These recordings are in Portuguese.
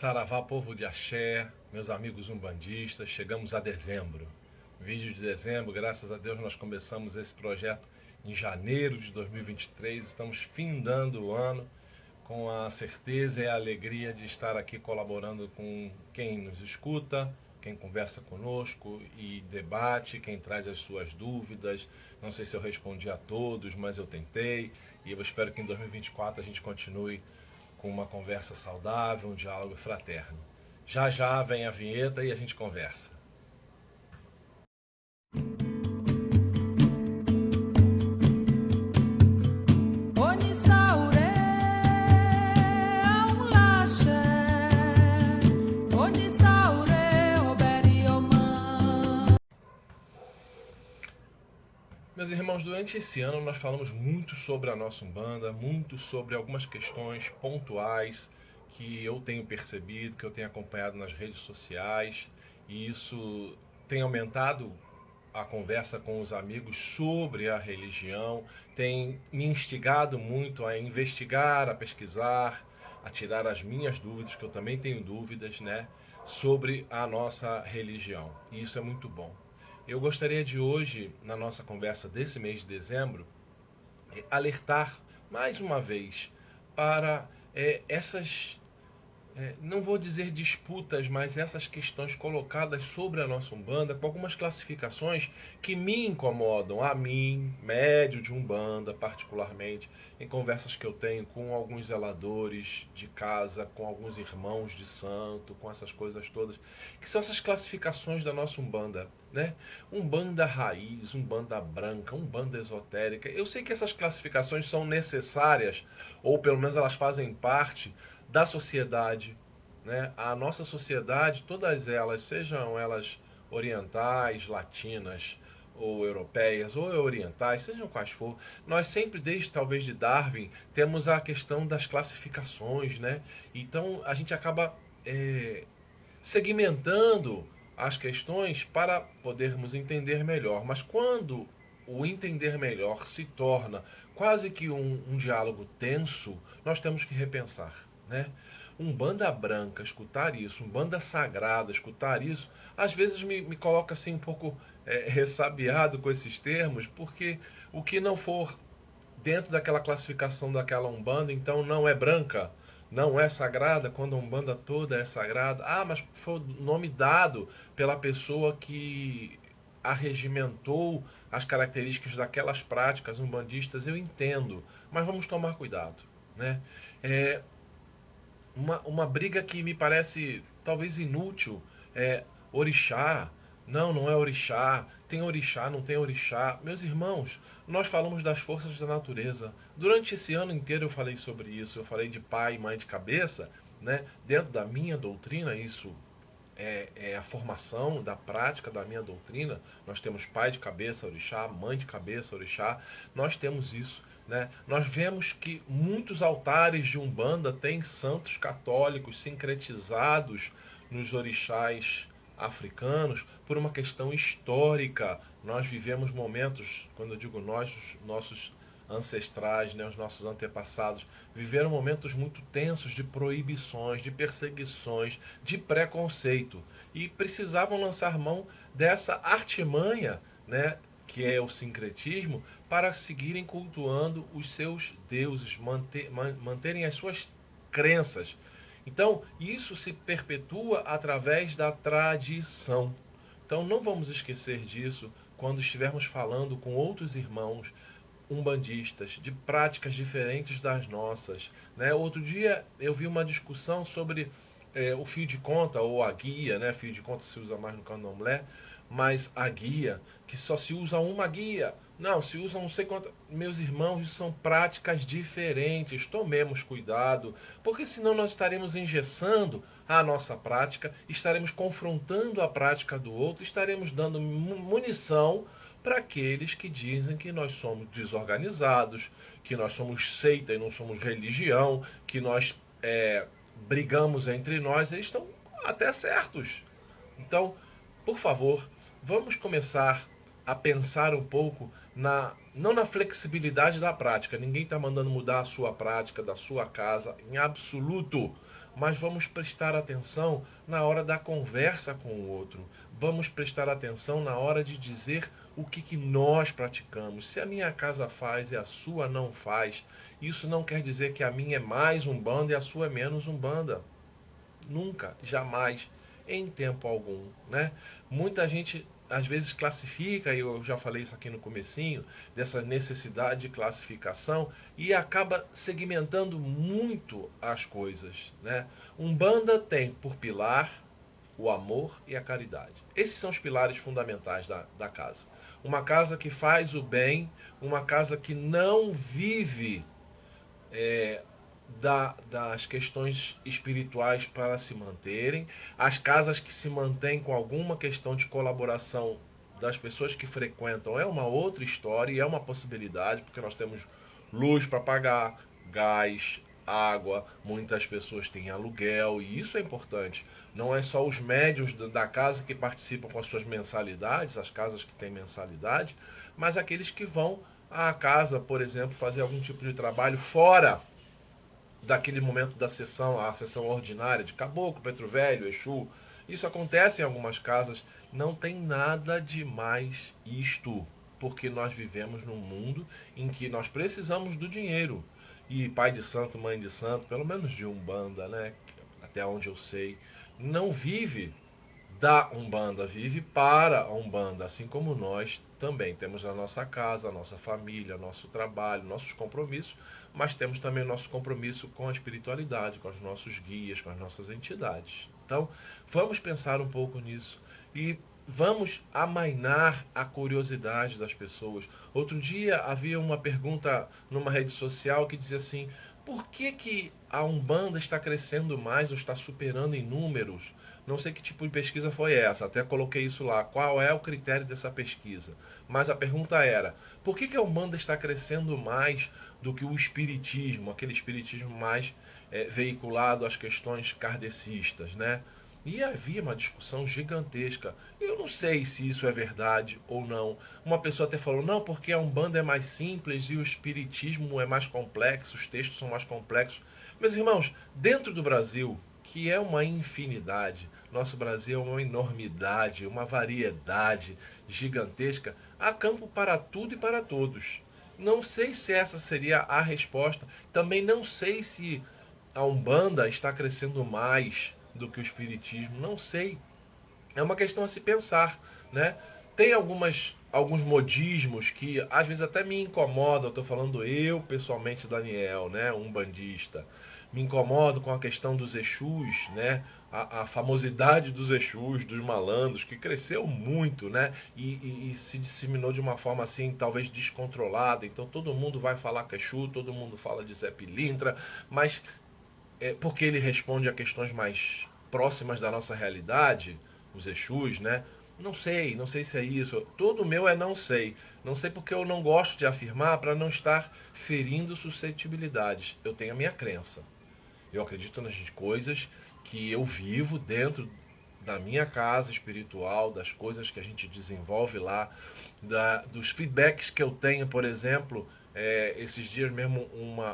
Saravá, povo de axé, meus amigos umbandistas, chegamos a dezembro. Vídeo de dezembro, graças a Deus nós começamos esse projeto em janeiro de 2023, estamos findando o ano com a certeza e a alegria de estar aqui colaborando com quem nos escuta, quem conversa conosco e debate, quem traz as suas dúvidas. Não sei se eu respondi a todos, mas eu tentei e eu espero que em 2024 a gente continue com uma conversa saudável, um diálogo fraterno. Já já vem a vinheta e a gente conversa. Meus irmãos, durante esse ano nós falamos muito sobre a nossa Umbanda, muito sobre algumas questões pontuais que eu tenho percebido, que eu tenho acompanhado nas redes sociais, e isso tem aumentado a conversa com os amigos sobre a religião, tem me instigado muito a investigar, a pesquisar, a tirar as minhas dúvidas, que eu também tenho dúvidas, né, sobre a nossa religião. E isso é muito bom. Eu gostaria de hoje, na nossa conversa desse mês de dezembro, alertar mais uma vez para essas, não vou dizer disputas, mas essas questões colocadas sobre a nossa Umbanda, com algumas classificações que me incomodam, a mim, médio de Umbanda particularmente, em conversas que eu tenho com alguns zeladores de casa, com alguns irmãos de santo, com essas coisas todas, que são essas classificações da nossa Umbanda, né? Umbanda raiz, Umbanda branca, Umbanda esotérica. Eu sei que essas classificações são necessárias, ou pelo menos elas fazem parte da sociedade, né? A nossa sociedade, todas elas, sejam elas orientais, latinas, ou europeias, ou orientais, sejam quais for, nós sempre, desde talvez de Darwin, temos a questão das classificações, né? Então a gente acaba segmentando as questões para podermos entender melhor. Mas quando o entender melhor se torna quase que um diálogo tenso, nós temos que repensar, né? Banda branca, escutar isso, banda sagrada, escutar isso, às vezes me coloca assim um pouco ressabiado com esses termos, porque o que não for dentro daquela classificação daquela Umbanda, então não é branca, não é sagrada, quando a Umbanda toda é sagrada. Ah, mas foi o nome dado pela pessoa que arregimentou as características daquelas práticas umbandistas, eu entendo, mas vamos tomar cuidado, né? É, uma briga que me parece talvez inútil é orixá. Não, não é orixá. Tem orixá, não tem orixá. Meus irmãos, nós falamos das forças da natureza. Durante esse ano inteiro eu falei sobre isso. Eu falei de pai e mãe de cabeça, né? Dentro da minha doutrina, isso é a formação da prática da minha doutrina. Nós temos pai de cabeça, orixá, mãe de cabeça, orixá. Nós temos isso, né? Nós vemos que muitos altares de Umbanda têm santos católicos sincretizados nos orixás africanos por uma questão histórica. Nós vivemos momentos, quando eu digo nós, os nossos ancestrais, né, os nossos antepassados, viveram momentos muito tensos de proibições, de perseguições, de preconceito e precisavam lançar mão dessa artimanha, né, que é o sincretismo, para seguirem cultuando os seus deuses, manterem as suas crenças. Então, isso se perpetua através da tradição. Então, não vamos esquecer disso quando estivermos falando com outros irmãos umbandistas, de práticas diferentes das nossas, né? Outro dia eu vi uma discussão sobre o fio de conta ou a guia, né? Fio de conta se usa mais no candomblé, mas a guia, que só se usa uma guia. Não, se usa não sei quanto. Meus irmãos, isso são práticas diferentes. Tomemos cuidado, porque senão nós estaremos engessando a nossa prática, estaremos confrontando a prática do outro, estaremos dando munição para aqueles que dizem que nós somos desorganizados, que nós somos seita e não somos religião, que nós brigamos entre nós. Eles estão até certos. Então, por favor, vamos começar a pensar um pouco não na flexibilidade da prática. Ninguém está mandando mudar a sua prática da sua casa em absoluto. Mas vamos prestar atenção na hora da conversa com o outro. Vamos prestar atenção na hora de dizer o que nós praticamos. Se a minha casa faz e a sua não faz, isso não quer dizer que a minha é mais umbanda e a sua é menos umbanda. Nunca, jamais, em tempo algum, né? Muita gente às vezes classifica, e eu já falei isso aqui no comecinho, dessa necessidade de classificação e acaba segmentando muito as coisas, né? Umbanda tem por pilar o amor e a caridade. Esses são os pilares fundamentais da casa. Uma casa que faz o bem, uma casa que não vive das questões espirituais para se manterem, as casas que se mantêm com alguma questão de colaboração das pessoas que frequentam é uma outra história e é uma possibilidade, porque nós temos luz para pagar, gás, água, muitas pessoas têm aluguel e isso é importante. Não é só os médios da casa que participam com as suas mensalidades, as casas que têm mensalidade, mas aqueles que vão à casa, por exemplo, fazer algum tipo de trabalho fora daquele momento da sessão, a sessão ordinária de caboclo, Petro Velho, Exu. Isso acontece em algumas casas. Não tem nada de mais isto, porque nós vivemos num mundo em que nós precisamos do dinheiro. E pai de santo, mãe de santo, pelo menos de Umbanda, né? Até onde eu sei, não vive da Umbanda, vive para a Umbanda, assim como nós também temos a nossa casa, a nossa família, nosso trabalho, nossos compromissos, mas temos também o nosso compromisso com a espiritualidade, com os nossos guias, com as nossas entidades. Então, vamos pensar um pouco nisso e vamos amainar a curiosidade das pessoas. Outro dia havia uma pergunta numa rede social que dizia assim: por que a Umbanda está crescendo mais ou está superando em números? Não sei que tipo de pesquisa foi essa, até coloquei isso lá. Qual é o critério dessa pesquisa? Mas a pergunta era: por que a Umbanda está crescendo mais do que o espiritismo, aquele espiritismo mais veiculado às questões kardecistas, né? E havia uma discussão gigantesca. Eu não sei se isso é verdade ou não. Uma pessoa até falou: não, porque a Umbanda é mais simples e o espiritismo é mais complexo, os textos são mais complexos. Meus irmãos, dentro do Brasil, que é uma infinidade, nosso Brasil é uma enormidade, uma variedade gigantesca, há campo para tudo e para todos. Não sei se essa seria a resposta. Também não sei se a Umbanda está crescendo mais do que o Espiritismo. Não sei. É uma questão a se pensar, né? Tem alguns modismos que às vezes até me incomodam. Estou falando eu pessoalmente, Daniel, né, um bandista. Me incomodo com a questão dos Exus, né? A famosidade dos Exus, dos malandros, que cresceu muito, né? E se disseminou de uma forma assim, talvez descontrolada. Então todo mundo vai falar com Exu, todo mundo fala de Zé Pilintra, mas porque ele responde a questões mais próximas da nossa realidade, os Exus, né? Não sei se é isso. Todo meu é não sei. Não sei porque eu não gosto de afirmar para não estar ferindo suscetibilidades. Eu tenho a minha crença. Eu acredito nas coisas que eu vivo dentro da minha casa espiritual, das coisas que a gente desenvolve lá, dos feedbacks que eu tenho, por exemplo, esses dias mesmo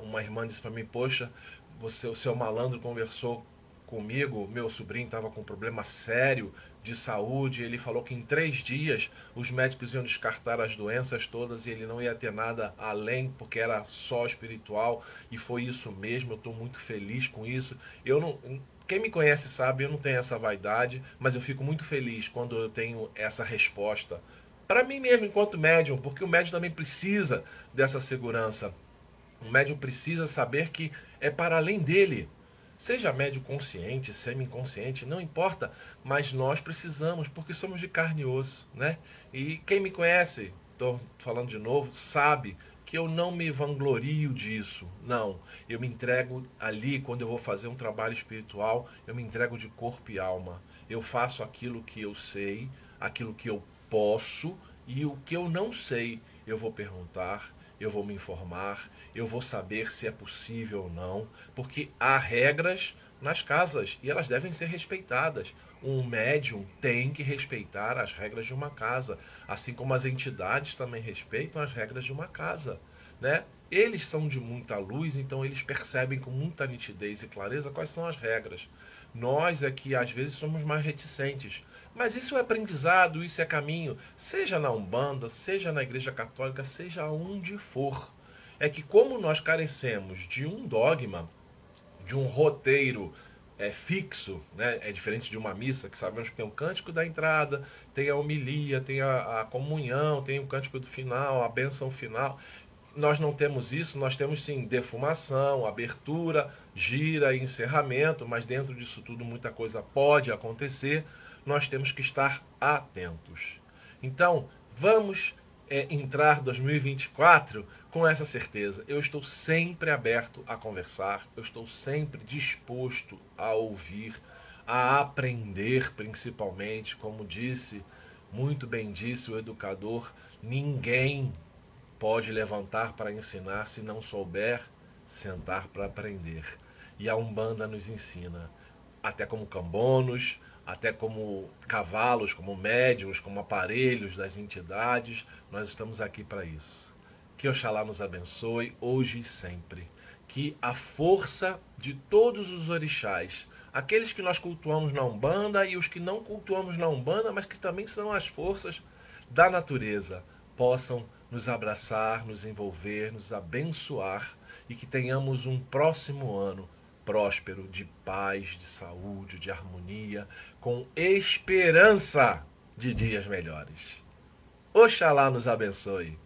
uma irmã disse para mim: poxa, você, o seu malandro conversou comigo, meu sobrinho estava com um problema sério de saúde, ele falou que em 3 dias os médicos iam descartar as doenças todas e ele não ia ter nada além, porque era só espiritual, e foi isso mesmo, eu estou muito feliz com isso. Eu não, quem me conhece sabe, eu não tenho essa vaidade, mas eu fico muito feliz quando eu tenho essa resposta. Para mim mesmo, enquanto médium, porque o médium também precisa dessa segurança. O médium precisa saber que é para além dele. Seja médio consciente, semi-inconsciente, não importa, mas nós precisamos, porque somos de carne e osso, né? E quem me conhece, estou falando de novo, sabe que eu não me vanglorio disso. Não, eu me entrego ali quando eu vou fazer um trabalho espiritual, eu me entrego de corpo e alma. Eu faço aquilo que eu sei, aquilo que eu posso, e o que eu não sei, eu vou perguntar, eu vou me informar, eu vou saber se é possível ou não, porque há regras nas casas e elas devem ser respeitadas. Um médium tem que respeitar as regras de uma casa, assim como as entidades também respeitam as regras de uma casa, né? Eles são de muita luz, então eles percebem com muita nitidez e clareza quais são as regras. Nós é que às vezes somos mais reticentes. Mas isso é aprendizado, isso é caminho, seja na Umbanda, seja na Igreja Católica, seja onde for. É que como nós carecemos de um dogma, de um roteiro fixo, né? É diferente de uma missa, que sabemos que tem o cântico da entrada, tem a homilia, tem a comunhão, tem o cântico do final, a bênção final. Nós não temos isso, nós temos sim defumação, abertura, gira e encerramento, mas dentro disso tudo muita coisa pode acontecer. Nós temos que estar atentos. Então, vamos entrar 2024 com essa certeza. Eu estou sempre aberto a conversar, eu estou sempre disposto a ouvir, a aprender, principalmente, como disse, muito bem disse o educador, ninguém pode levantar para ensinar se não souber sentar para aprender. E a Umbanda nos ensina, até como cambonos, até como cavalos, como médiuns, como aparelhos das entidades, nós estamos aqui para isso. Que Oxalá nos abençoe hoje e sempre. Que a força de todos os orixás, aqueles que nós cultuamos na Umbanda e os que não cultuamos na Umbanda, mas que também são as forças da natureza, possam nos abraçar, nos envolver, nos abençoar e que tenhamos um próximo ano próspero, de paz, de saúde, de harmonia, com esperança de dias melhores. Oxalá nos abençoe.